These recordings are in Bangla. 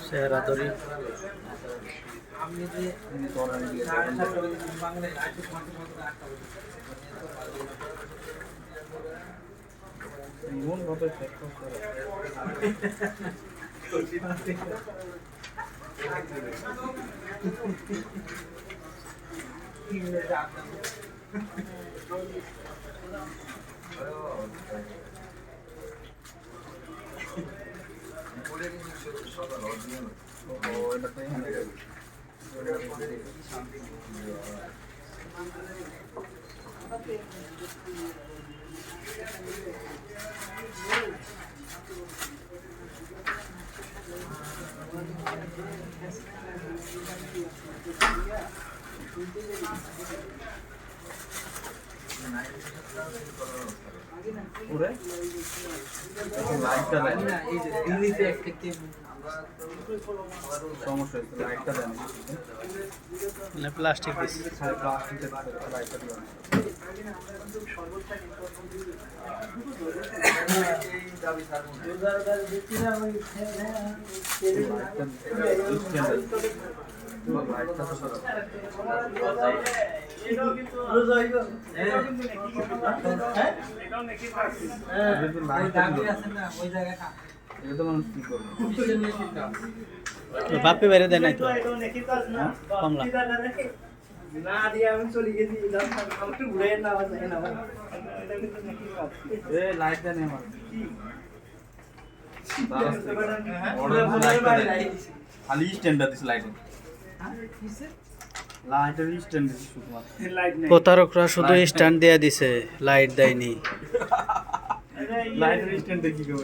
চেহারা ধরি প্লাস্টিক বাপে বাইরে দেয় নাই তো কমলা না দিয়ে আমি চলে গেছি একটু ঘুরে না লাইট দেন আমার খালি স্ট্যান্ডার্ড দিস লাইট লাইটের স্ট্যান্ড দিস শুধুমাত্র প্রতারকরা শুধু স্ট্যান্ড দিয়ে দিছে লাইট দেয়নি লাইটের স্ট্যান্ড দেখি কেউ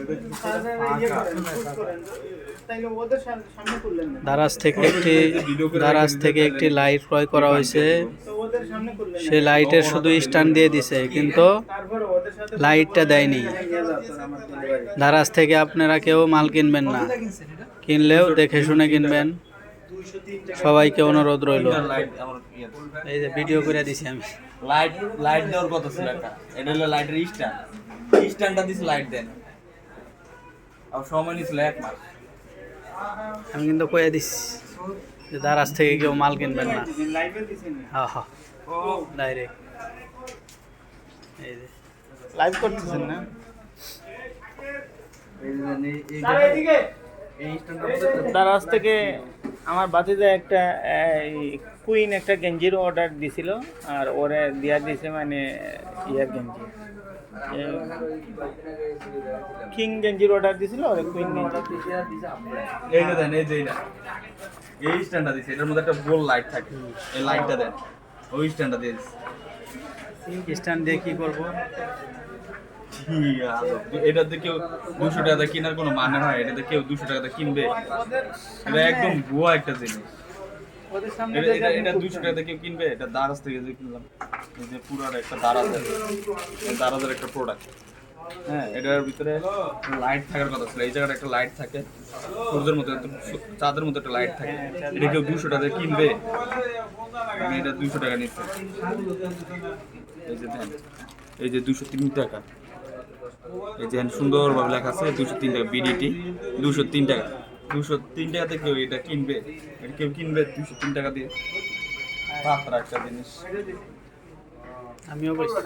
দারাজ থেকে একটি লাইট ক্রয় করা হয়েছে সে লাইটের শুধু স্ট্যান্ড দিয়ে দিছে কিন্তু লাইটটা দেয়নি দারাজ থেকে আপনারা কেউ মাল কিনবেন না কিনলেও দেখে শুনে কিনবেন সবাইকে অনুরোধ রইল এই যে ভিডিও করে দিছি আমি লাইট দেওয়ার কথা ছিল একটা এটা হলো লাইটের স্ট্যান্ডটা দিছে লাইট দেন আর সময় নিছিল 1 মাস আমি কিন্তু কয়ে দিছি যে দারাজ থেকে কেউ মাল কিনবেন না হ্যাঁ হ্যাঁ ডাইরেক্ট এই যে লাইভ করতেছেন না দারাজ থেকে আমার বাতিজা একটা কুইন একটা গেঞ্জির অর্ডার দিছিল আর ওরে দিয়া দিছে মানে ইয়ার গেঞ্জি কিং গেঞ্জির অর্ডার দিছিল ওরে কুইন গেঞ্জি এই যে দেন এই যে এই স্ট্যান্ডটা দিছে এটার মধ্যে একটা গোল লাইট থাকে এই লাইটটা দেন ওই স্ট্যান্ডটা দিয়ে দিছে স্ট্যান্ড দিয়ে কি করব এটাতে কেউ 200 টাকা কেনার কোনো মানে হয় এটাতে কেউ 200 টাকা কিনবে এটা একদম ভুয়া একটা জিনিস এটা 200 টাকা কেউ কিনবে এটা দারাজ থেকে যে কিনলাম এই যে পুরার একটা দারাজের একটা প্রোডাক্ট হ্যাঁ এটার ভিতরে লাইট থাকার কথা ছিল এই জায়গাটা একটা লাইট থাকে সূর্যের মতো চাঁদের মতো একটা লাইট থাকে এটা কেউ 200 টাকা কিনবে আমি এটা 200 টাকা নিচ্ছি এই যে দেন এই যে 203 টাকা এই যে সুন্দরভাবে লেখা আছে 203 টাকা বিডিটি 203 টাকা 203 টাকাতে কেউ এটা কিনবে এটা কেউ কিনবে 203 টাকা দিয়ে পাত্র একটা জিনিস আমিও বলছি